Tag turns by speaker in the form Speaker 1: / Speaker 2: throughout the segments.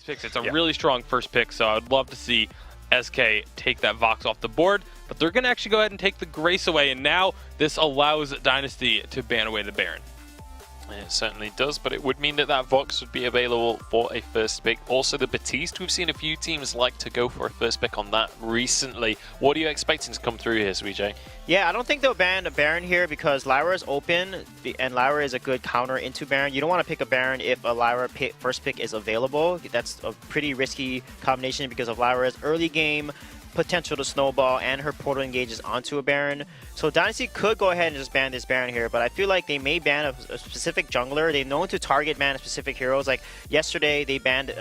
Speaker 1: picks. It's a really strong first pick, so I'd love to see SK take that Vox off the board. But they're going to actually go ahead and take the Grace away, and now this allows Dynasty to ban away the Baron.
Speaker 2: It certainly does, but it would mean that Vox would be available for a first pick. Also, the Batiste, we've seen a few teams like to go for a first pick on that recently. What are you expecting to come through here, Sweej?
Speaker 3: Yeah, I don't think they'll ban a Baron here because Lyra is open, and Lyra is a good counter into Baron. You don't want to pick a Baron if a Lyra first pick is available. That's a pretty risky combination because of Lyra's early game potential to snowball and her portal engages onto a Baron. So Dynasty could go ahead and just ban this Baron here, but I feel like they may ban a specific jungler. They're known to target ban specific heroes. Like yesterday, they banned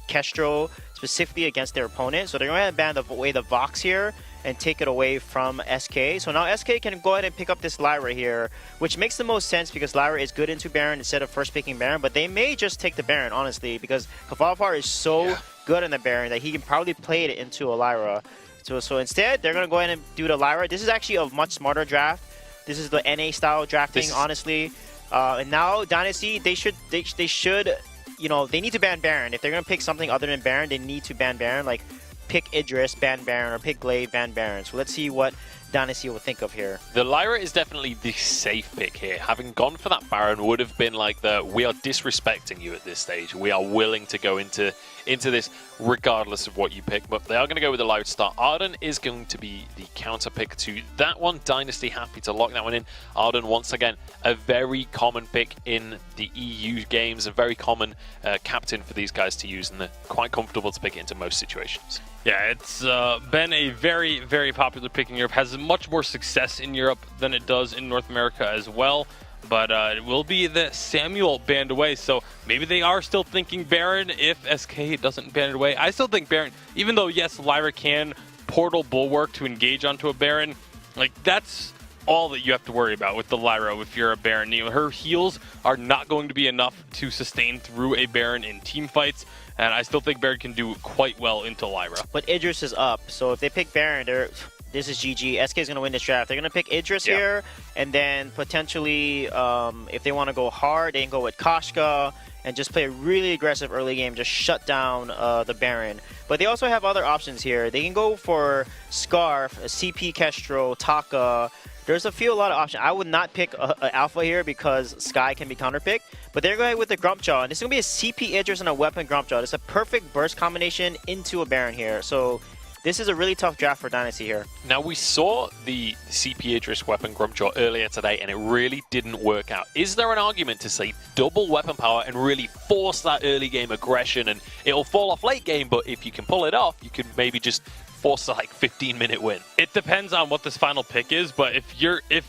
Speaker 3: Kestrel specifically against their opponent. So they're going to ban away the Vox here and take it away from SK. So now SK can go ahead and pick up this Lyra here, which makes the most sense because Lyra is good into Baron instead of first picking Baron, but they may just take the Baron, honestly, because Kvalfar is so good in the Baron that he can probably play it into a Lyra. So instead, they're going to go ahead and do the Lyra. This is actually a much smarter draft. This is the NA style drafting, honestly. And now Dynasty, they should, you know, they need to ban Baron. If they're going to pick something other than Baron, they need to ban Baron. Like, pick Idris, ban Baron, or pick Glaive, ban Baron. So let's see what Dynasty will think of here.
Speaker 2: The Lyra is definitely the safe pick here. Having gone for that Baron would have been like we are disrespecting you at this stage. We are willing to go into this regardless of what you pick, but they are going to go with the Lyra start. Arden is going to be the counter pick to that one. Dynasty happy to lock that one in. Arden, once again, a very common pick in the EU games, a very common captain for these guys to use, and they're quite comfortable to pick it into most situations.
Speaker 1: Yeah, it's been a very, very popular pick in Europe. Has much more success in Europe than it does in North America as well. But it will be the Samuel banned away, so maybe they are still thinking Baron if SK doesn't ban it away. I still think Baron, even though, yes, Lyra can portal Bulwark to engage onto a Baron, like, that's all that you have to worry about with the Lyra if you're a Baron. You know, her heals are not going to be enough to sustain through a Baron in team fights, and I still think Baron can do quite well into Lyra.
Speaker 3: But Idris is up, so if they pick Baron, this is GG. SK is going to win this draft. They're going to pick Idris here, and then potentially, if they want to go hard, they can go with Koshka and just play a really aggressive early game, just shut down the Baron. But they also have other options here. They can go for Scarf, CP Kestrel, Taka. There's a lot of options. I would not pick a Alpha here because Sky can be counterpicked, but they're going with the Grumpjaw, and this is going to be a CP Idris and a Weapon Grumpjaw. It's a perfect burst combination into a Baron here. So this is a really tough draft for Dynasty here.
Speaker 2: Now, we saw the CP Idris Weapon Grumpjaw earlier today, and it really didn't work out. Is there an argument to say double weapon power and really force that early game aggression, and it'll fall off late game, but if you can pull it off, you can maybe just force a like 15-minute win?
Speaker 1: It depends on what this final pick is, but if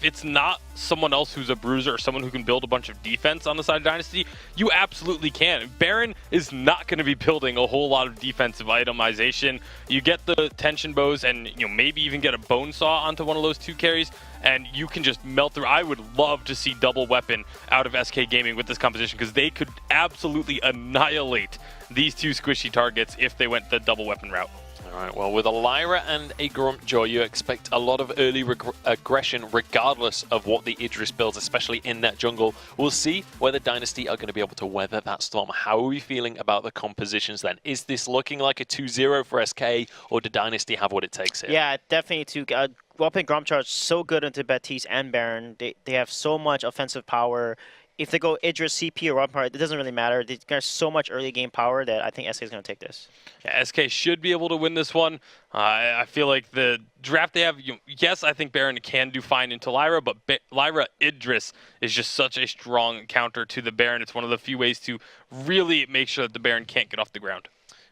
Speaker 1: it's not someone else who's a bruiser or someone who can build a bunch of defense on the side of Dynasty, you absolutely can. Baron is not going to be building a whole lot of defensive itemization. You get the tension bows and maybe even get a bone saw onto one of those 2 carries, and you can just melt through. I would love to see double weapon out of SK Gaming with this composition because they could absolutely annihilate these 2 squishy targets if they went the double weapon route.
Speaker 2: All right, well, with a Lyra and a Grumpjaw, you expect a lot of early aggression regardless of what the Idris builds, especially in that jungle. We'll see whether Dynasty are going to be able to weather that storm. How are we feeling about the compositions then? Is this looking like a 2-0 for SK, or do Dynasty have what it takes here?
Speaker 3: Yeah, definitely. Weapon Grumpjaw is so good into Batiste and Baron. They have so much offensive power. If they go Idris, CP, or Weapon, it doesn't really matter. They got so much early game power that I think SK is going to take this.
Speaker 1: Yeah, SK should be able to win this one. I feel like the draft they have, yes, I think Baron can do fine into Lyra, but Lyra Idris is just such a strong counter to the Baron. It's one of the few ways to really make sure that the Baron can't get off the ground.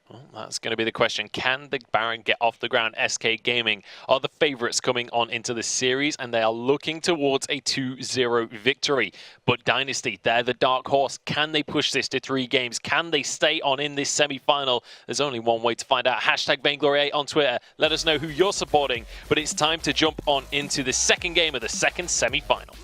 Speaker 2: Well, that's going to be the question. Can the Baron get off the ground? SK Gaming are the favorites coming on into the series, and they are looking towards a 2-0 victory. But Dynasty, they're the dark horse. Can they push this to 3 games? Can they stay on in this semi-final? There's only one way to find out. Hashtag Vainglory on Twitter. Let us know who you're supporting. But it's time to jump on into the second game of the second semi-final.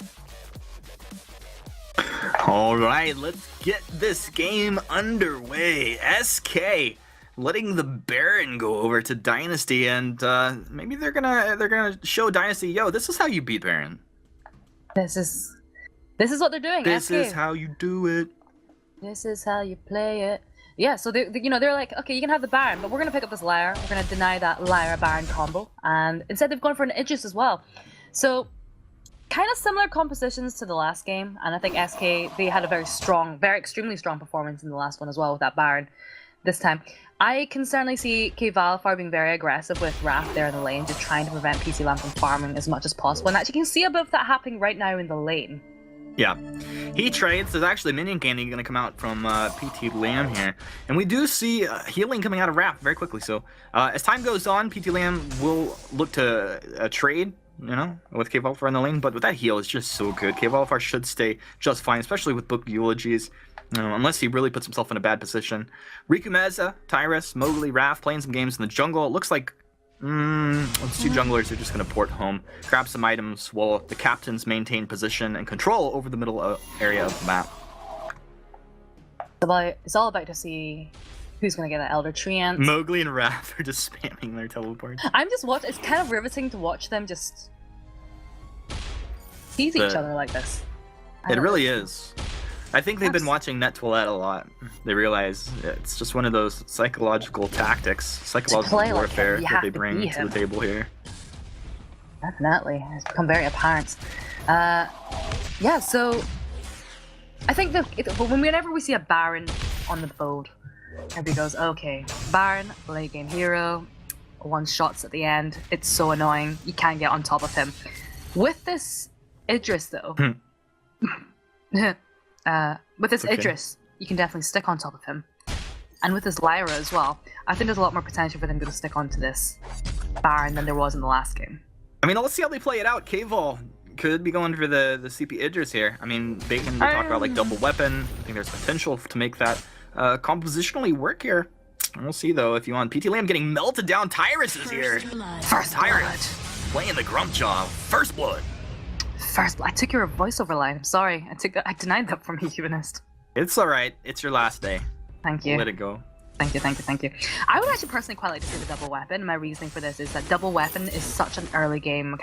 Speaker 4: All right, let's get this game underway. SK letting the Baron go over to Dynasty, and maybe they're gonna show Dynasty, yo, this is how you beat Baron.
Speaker 5: This is what they're doing.
Speaker 4: This
Speaker 5: SK.
Speaker 4: is how you do it.
Speaker 5: This is how you play it. Yeah, so they're like, okay, you can have the Baron, but we're gonna pick up this Lyra. We're gonna deny that Lyra Baron combo, and instead they've gone for an Idris as well. So kind of similar compositions to the last game, and I think SK they had a very extremely strong performance in the last one as well with that Baron. This time, I can certainly see K Valfar being very aggressive with Raph there in the lane, just trying to prevent PC Lamb from farming as much as possible. And actually, you can see a bit of that happening right now in the lane.
Speaker 4: Yeah, he trades. There's actually minion candy going to come out from PT Lamb here, and we do see healing coming out of Raph very quickly. So as time goes on, PT Lamb will look to trade, with K Valfar in the lane. But with that heal, it's just so good. K Valfar should stay just fine, especially with book eulogies. Unless he really puts himself in a bad position. Riku Meza, Tyrus, Mowgli, Raph playing some games in the jungle. It looks like those two junglers are just going to port home, grab some items while the captains maintain position and control over the middle area of the map.
Speaker 5: It's all about to see who's going to get that Elder Treant.
Speaker 4: Mowgli and Raph are just spamming their teleports.
Speaker 5: I'm just watching. It's kind of riveting to watch them just tease each other like this.
Speaker 4: It really is. I think they've been watching Net Toilette a lot. They realize it's just one of those psychological tactics, psychological warfare that they bring to the table here.
Speaker 5: Definitely. It's become very apparent. Yeah, so I think whenever we see a Baron on the board, everybody goes, okay, Baron, late game hero, one shots at the end. It's so annoying. You can't get on top of him. With this Idris, though, Idris, you can definitely stick on top of him. And with this Lyra as well, I think there's a lot more potential for them to stick onto this Baron than there was in the last game.
Speaker 4: I mean, let's see how they play it out. K-Vol could be going for the CP Idris here. I mean, they can talk about like double weapon. I think there's potential to make that compositionally work here. And we'll see though if you want. PT Lamb getting melted down. Tyrus is here. First Tyrus playing the Grump Jaw. First blood.
Speaker 5: I took your voiceover line. I'm sorry. I denied that from you, Humanist.
Speaker 4: It's alright. It's your last day.
Speaker 5: Thank you.
Speaker 4: Let it go.
Speaker 5: Thank you. I would actually personally quite like to see the double weapon. My reasoning for this is that double weapon is such an early game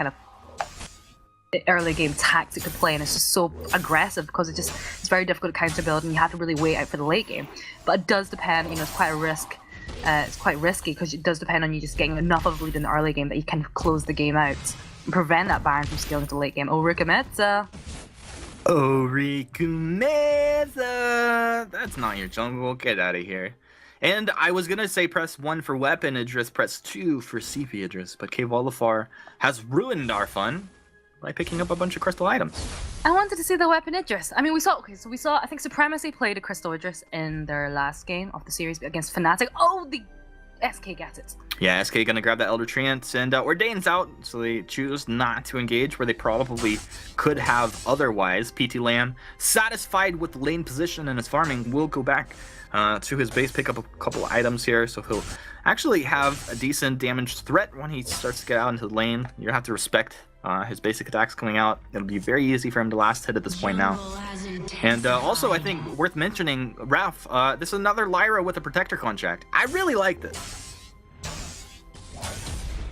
Speaker 5: tactic to play, and it's just so aggressive because it's very difficult to counter build, and you have to really wait out for the late game. But it does depend. It's quite a risk. It's quite risky because it does depend on you just getting enough of a lead in the early game that you can close the game out. Prevent that Baron from scaling into late game. Orikameza.
Speaker 4: That's not your jungle. Get out of here. And I was gonna say press 1 for weapon Idris, press 2 for CP Idris, but K Valfar has ruined our fun by picking up a bunch of crystal items.
Speaker 5: I wanted to see the weapon Idris. I mean, we saw I think Supremacy played a crystal Idris in their last game of the series against Fnatic. Oh, the SK gets it.
Speaker 4: Yeah, SK gonna grab that Elder Treant, and Ordain's out, so they choose not to engage where they probably could have otherwise. PT Lamb, satisfied with the lane position and his farming, will go back to his base, pick up a couple items here, so he'll actually have a decent damage threat when he starts to get out into the lane. You have to respect his basic attacks coming out. It'll be very easy for him to last hit at this point now. And also, I think worth mentioning, Raph, this is another Lyra with a protector contract. I really like this.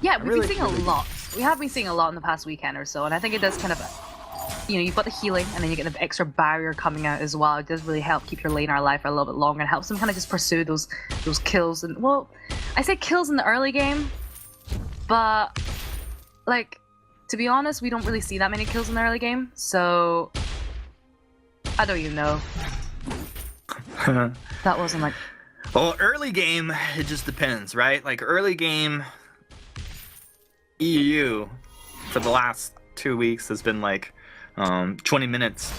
Speaker 5: Yeah, we've been seeing a lot. We have been seeing a lot in the past weekend or so, and I think it does kind of, you've got the healing, and then you get the extra barrier coming out as well. It does really help keep your laner alive for a little bit longer, and helps them kind of just pursue those kills. And well, I say kills in the early game, but to be honest, we don't really see that many kills in the early game, so I don't even know. That wasn't like.
Speaker 4: Well, early game, it just depends, right? Like early game. EU for the last 2 weeks has been 20 minutes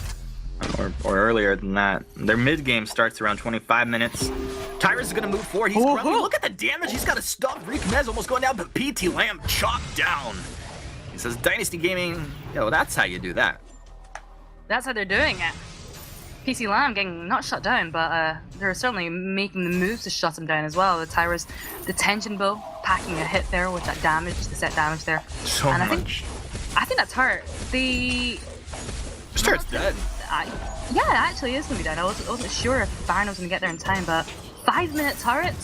Speaker 4: or earlier than that. Their mid game starts around 25 minutes. Tyrus is gonna move forward. He's grumpy. Look at the damage. He's got a stop. Rikamez almost going down, but PT Lamb chopped down. He says Dynasty Gaming, that's how you do that.
Speaker 5: That's how they're doing it. PC Lamb getting not shut down, but they're certainly making the moves to shut him down as well. The Tyrus, the tension bow, packing a hit there with that damage, the set damage there.
Speaker 4: So
Speaker 5: and
Speaker 4: much.
Speaker 5: I think that's hurt.
Speaker 4: This turret's dead.
Speaker 5: Yeah, it actually is going to be dead. I wasn't sure if Baron was going to get there in time, but 5-minute turret?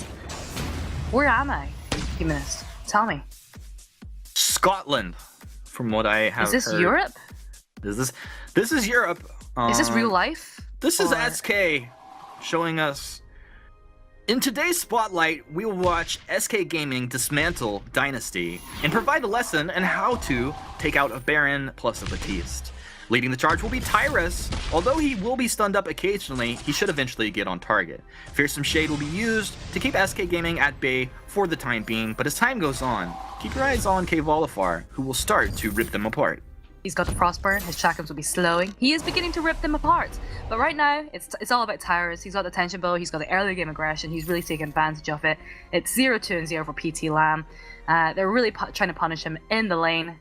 Speaker 5: Where am I, Humanist? Tell me.
Speaker 4: Scotland, from what I have heard.
Speaker 5: Is this Europe?
Speaker 4: This is Europe.
Speaker 5: Is this real life?
Speaker 4: This is SK showing us In today's Spotlight, we will watch SK Gaming dismantle Dynasty and provide a lesson on how to take out a Baron plus a Batiste. Leading the charge will be Tyrus. Although he will be stunned up occasionally, he should eventually get on target. Fearsome Shade will be used to keep SK Gaming at bay for the time being, but as time goes on, keep your eyes on Volifar, who will start to rip them apart.
Speaker 5: He's got the Frostburn, his chakrams will be slowing. He is beginning to rip them apart. But right now, it's all about Tyrus. He's got the tension bow, he's got the early game aggression, he's really taking advantage of it. It's 0-2 and 0 for PT Lamb. They're really trying to punish him in the lane.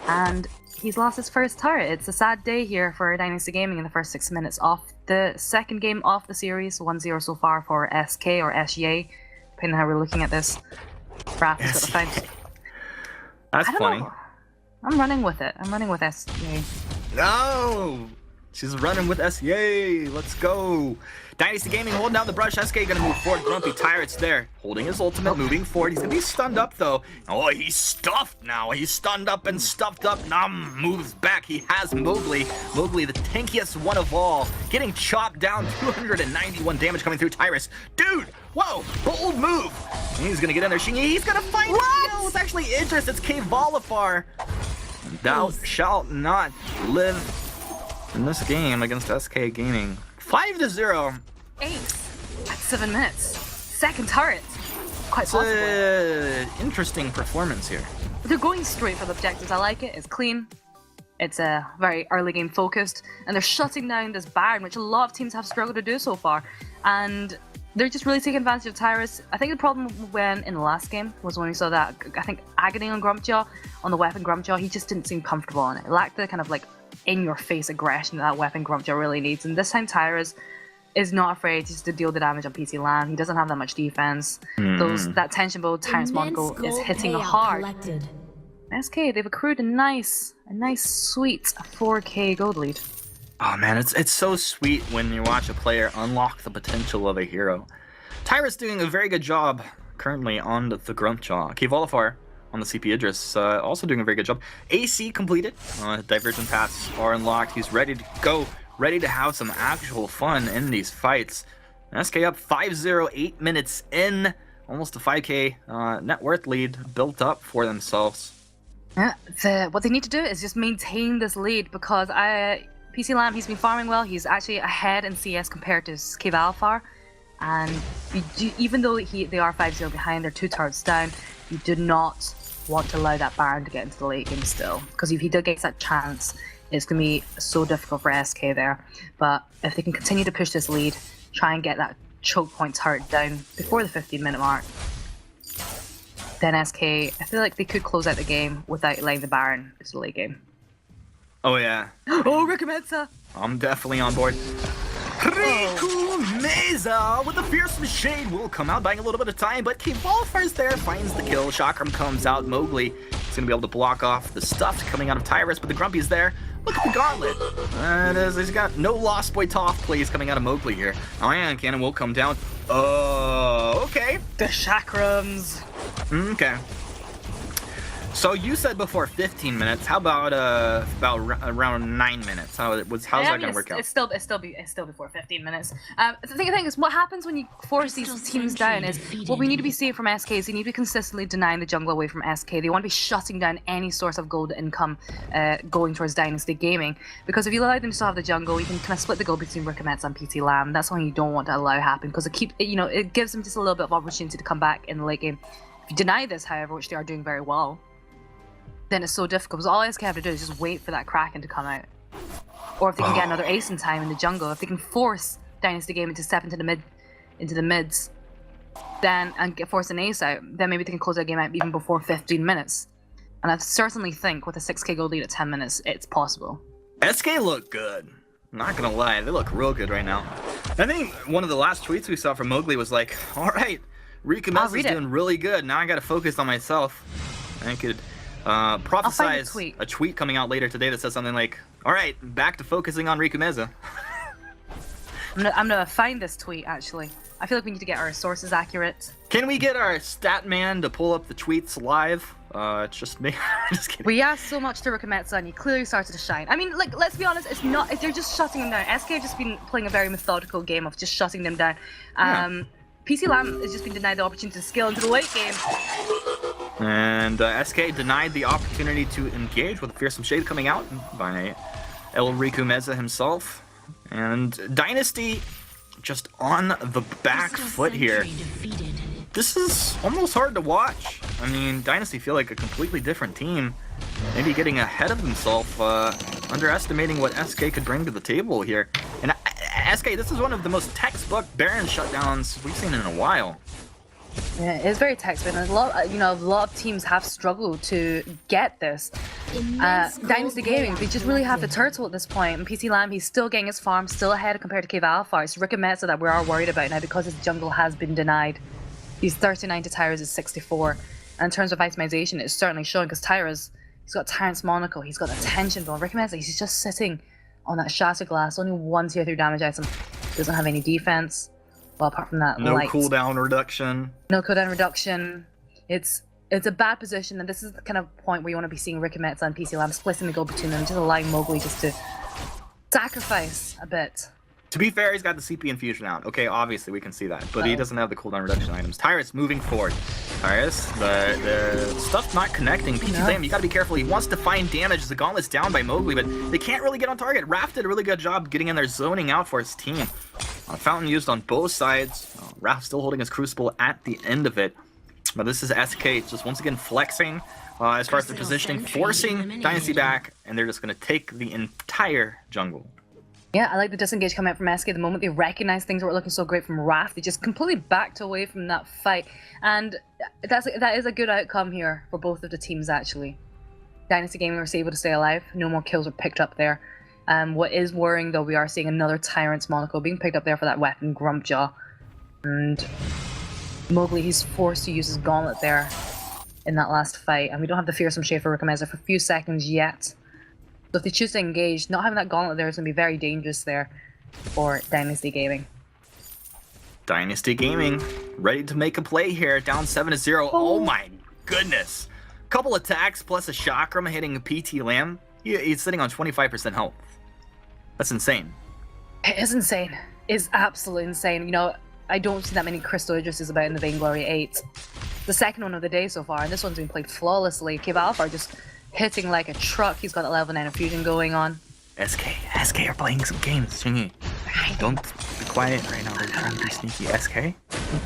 Speaker 5: And he's lost his first turret. It's a sad day here for Dynasty Gaming in the first 6 minutes off the second game of the series. 1-0 so far for SK or SYA, depending on how we're looking at this. Raph has got the fight.
Speaker 4: That's funny.
Speaker 5: I'm running with it. I'm running with SYA.
Speaker 4: No! She's running with SYA. Let's go. Dynasty Gaming holding down the brush. SK gonna move forward. Grumpy Tyrant's there. Holding his ultimate, moving forward. He's gonna be stunned up though. Oh, he's stuffed now. He's stunned up and stuffed up. Nam moves back. He has Mowgli. Mowgli, the tankiest one of all. Getting chopped down. 291 damage coming through Tyrus. Dude! Whoa! Bold move! He's gonna get in there. Shingy, he's gonna find the kill. It's actually Idris. It's Volifar. Thou shalt not live in this game against SK Gaming. 5-0.
Speaker 5: Ace at 7 minutes. Second turret. Quite possibly.
Speaker 4: Interesting performance here.
Speaker 5: They're going straight for the objectives. I like it. It's clean. It's very early game focused. And they're shutting down this Baron, which a lot of teams have struggled to do so far. And they're just really taking advantage of Tyrus. I think the problem when in the last game was when we saw that, I think, Agony on Grumpjaw, on the weapon Grumpjaw, he just didn't seem comfortable on it. It lacked the kind of like in-your-face aggression that weapon Grumpjaw really needs. And this time Tyrus is not afraid just to deal the damage on PT Land. He doesn't have that much defense. That tension bow, Tyrant's Monaco is hitting hard.
Speaker 6: Collected.
Speaker 5: SK, they've accrued a nice sweet 4K gold lead.
Speaker 4: Oh man, it's so sweet when you watch a player unlock the potential of a hero. Tyrus doing a very good job currently on the Grumpjaw. Volifar on the CP Idris also doing a very good job. AC completed. Divergent paths are unlocked. He's ready to go. Ready to have some actual fun in these fights. SK up 5-0, 8 minutes in. Almost a 5K net worth lead built up for themselves.
Speaker 5: Yeah, what they need to do is just maintain this lead because PC Lamb, he's been farming well. He's actually ahead in CS compared to Volifar. And even though they are 5-0 behind, they're 2 turrets down, you do not want to allow that Baron to get into the late game still. Because if he does get that chance, it's going to be so difficult for SK there. But if they can continue to push this lead, try and get that choke point turret down before the 15-minute mark, then SK, I feel like they could close out the game without letting the Baron into the late game.
Speaker 4: Oh yeah.
Speaker 5: Oh, Rikumetsa!
Speaker 4: I'm definitely on board. Riku Meza with the Fearsome Shade will come out, buying a little bit of time, but Volifar's there, finds the kill. Chakram comes out. Mowgli is going to be able to block off the stuff coming out of Tyrus, but the Grumpy's there. Look at the gauntlet. He's got no Lost Boy Toph plays coming out of Mowgli here. Ion Cannon will come down. Oh, okay.
Speaker 5: The Chakrams.
Speaker 4: Okay. So you said before 15 minutes. How about around 9 minutes? How's that gonna work out?
Speaker 5: It's still before 15 minutes. The thing is, what happens when you force these teams down is what we need to be seeing from SK is they need to be consistently denying the jungle away from SK. They want to be shutting down any source of gold income going towards Dynasty Gaming. Because if you allow them to still have the jungle, you can kind of split the gold between Rikumetsu and PT Lamb. That's something you don't want to allow happen because it gives them just a little bit of opportunity to come back in the late game. If you deny this, however, which they are doing very well, then it's so difficult because all SK have to do is just wait for that Kraken to come out. Or if they can get another ace in time in the jungle, if they can force Dynasty Gaming to step into the mids, then force an ace out, then maybe they can close their game out even before 15 minutes. And I certainly think with a 6K gold lead at 10 minutes, it's possible.
Speaker 4: SK look good. I'm not gonna lie, they look real good right now. I think one of the last tweets we saw from Mowgli was like, alright, Rikumetsu is doing really good, now I gotta focus on myself. I could prophesize a tweet coming out later today that says something like, alright, back to focusing on Rikumetsu.
Speaker 5: I'm gonna find this tweet, actually. I feel like we need to get our sources accurate.
Speaker 4: Can we get our stat man to pull up the tweets live? It's just me. Just kidding.
Speaker 5: We asked so much to Rikumetsu and he clearly started to shine. I mean, like, let's be honest, it's not, if they're just shutting him down. SK have just been playing a very methodical game of just shutting them down. PC Lamb has just been denied the opportunity to scale into the late game.
Speaker 4: And SK denied the opportunity to engage with a Fearsome Shade coming out by El Riku Meza himself. And Dynasty just on the back foot here. This is almost hard to watch. I mean, Dynasty feel like a completely different team. Maybe getting ahead of himself, underestimating what SK could bring to the table here. And SK, this is one of the most textbook Baron shutdowns we've seen in a while.
Speaker 5: Yeah, it's very textbook. And a lot of teams have struggled to get this. Dynasty Gaming, they just really have the turtle at this point. And PC Lamb, he's still getting his farm, still ahead compared to Cave Alpha. It's Rick and Metza that we are worried about now because his jungle has been denied. He's 39 to Tyra's is 64. And in terms of itemization, it's certainly showing because Tyra's, he's got Tyrant's Monocle, he's got Attention Ball. Rick and Metza, he's just sitting on that Shatter Glass, only one tier 3 damage item. Doesn't have any defense. Well, apart from that,
Speaker 4: no
Speaker 5: light.
Speaker 4: cooldown reduction.
Speaker 5: No cooldown reduction. It's a bad position, and this is the kind of point where you want to be seeing Rick and Metza and PC Lamb splitting the goal between them, just allowing Mowgli just to sacrifice a bit.
Speaker 4: To be fair, he's got the CP infusion out. Okay, obviously we can see that, but he doesn't have the cooldown reduction items. Tyrus moving forward. Tyrus, the stuff not connecting. PT Lamb, you gotta be careful. He wants to find damage. The gauntlet's down by Mowgli, but they can't really get on target. Raph did a really good job getting in there, zoning out for his team. Fountain used on both sides. Raph still holding his Crucible at the end of it. But this is SK just once again flexing as far as their positioning, forcing Dynasty back, and they're just gonna take the entire jungle.
Speaker 5: Yeah, I like the disengage coming out from SK. The moment they recognize things weren't looking so great from Raph, they just completely backed away from that fight. And that is a good outcome here for both of the teams, actually. Dynasty Gaming was able to stay alive. No more kills were picked up there. What is worrying, though, we are seeing another Tyrant's Monocle being picked up there for that weapon, Grumpjaw. And Mowgli, he's forced to use his gauntlet there in that last fight. And we don't have the Fearsome Shade for Rikameza for a few seconds yet. So if they choose to engage, not having that gauntlet there is going to be very dangerous there for Dynasty Gaming.
Speaker 4: Dynasty Gaming ready to make a play here, down 7-0. Oh my goodness. Couple attacks plus a chakram hitting PT Lamb. He's sitting on 25% health. That's insane.
Speaker 5: It is insane. It's absolutely insane. You know, I don't see that many Crystal Idrises about in the Vainglory 8. The second one of the day so far, and this one's been played flawlessly. Cave Alpha just hitting like a truck. He's got that level 9 infusion going on.
Speaker 4: SK are playing some games, Chingy. Don't be quiet right now. They're trying to be sneaky. SK?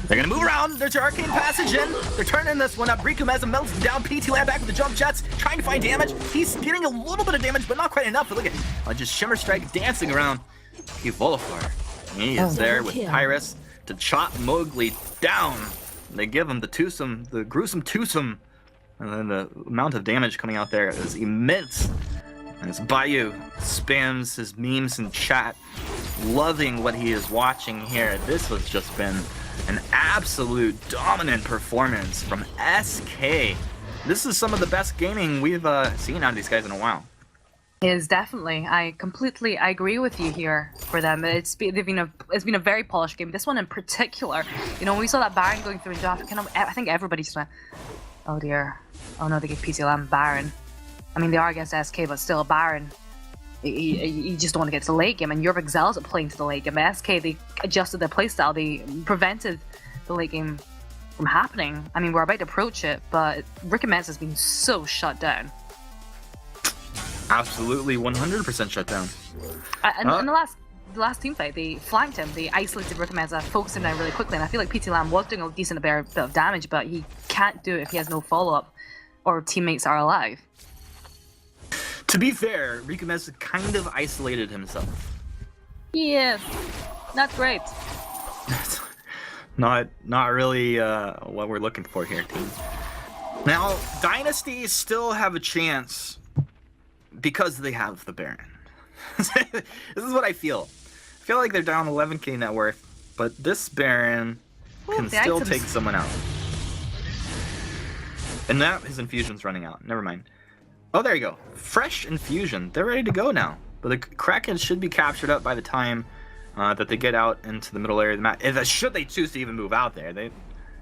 Speaker 4: They're gonna move around. There's your Arcane Passage in. They're turning this one up. Riku Meza melts down. PT Lamb back with the jump jets, trying to find damage. He's getting a little bit of damage, but not quite enough. But look at just Shimmer Strike dancing around. Evolifar. He is there with Tyrus to chop Mowgli down. They give him the gruesome twosome. And then the amount of damage coming out there is immense. And as Bayou spams his memes in chat, loving what he is watching here. This has just been an absolute dominant performance from SK. This is some of the best gaming we've seen out of these guys in a while.
Speaker 5: It is definitely. I agree with you here for them. It's been a very polished game. This one in particular, you know, when we saw that Baron going through and draft, I think everybody just went, oh dear. Oh no, they gave PC Lamb Baron. I mean, they are against SK, but still a Baron. You just don't want to get to the late game, and Europe excels at playing to the late game. SK, they adjusted their playstyle. They prevented the late game from happening. I mean, we're about to approach it, but Rick and Metz has been so shut down.
Speaker 4: Absolutely 100% shut down.
Speaker 5: In the last team fight, they flanked him. They isolated Rikameza, focused him down really quickly, and I feel like PT Lamb was doing a decent bit of damage, but he can't do it if he has no follow-up or teammates are alive.
Speaker 4: To be fair, Rikameza kind of isolated himself.
Speaker 5: Yes, not great.
Speaker 4: not really what we're looking for here, team. Now, Dynasty still have a chance because they have the Baron. This is what I feel. I feel like they're down 11k net worth, but this Baron can still take someone out. And now his infusion's running out. Never mind. Oh, there you go. Fresh infusion. They're ready to go now. But the Kraken should be captured up by the time that they get out into the middle area of the map. Should they choose to even move out there?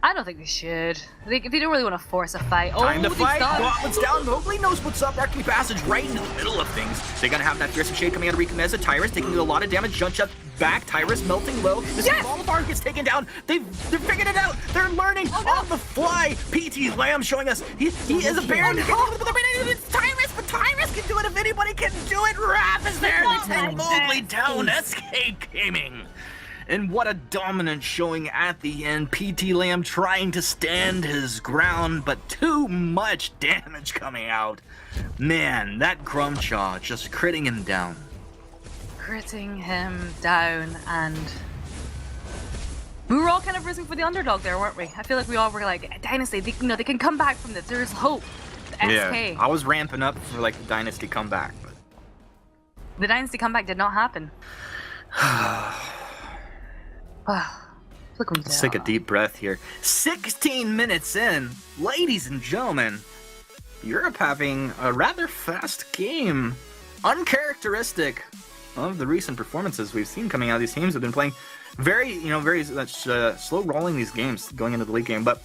Speaker 5: I don't think they should. They don't really want to force a fight.
Speaker 4: Time to fight! Gauntlet's down. Mowgli knows what's up. Arcane Passage right into the middle of things. They're going to have that Fearsome Shade coming out of Rikameza. Tyrus taking a lot of damage. Jump Shot back. Tyrus melting low. This Bolivar gets taken down. They're figured it out. They're learning on the fly. PT Lamb showing us he is a Baron. It's Tyrus, but Tyrus can do it if anybody can do it. Raph is there. They take Mowgli down. SK Gaming. And what a dominant showing at the end. PT Lamb trying to stand his ground, but too much damage coming out. Man, that Grumchaw just critting him down.
Speaker 5: Critting him down, and we were all kind of rooting for the underdog there, weren't we? I feel like we all were like, Dynasty, they can come back from this. There's hope.
Speaker 4: Yeah, I was ramping up for like the Dynasty comeback, but
Speaker 5: the Dynasty comeback did not happen.
Speaker 4: Let's take a deep breath here. 16 minutes in, ladies and gentlemen, Europe having a rather fast game, uncharacteristic of the recent performances we've seen coming out of these teams. Have been playing very slow rolling these games going into the late game, but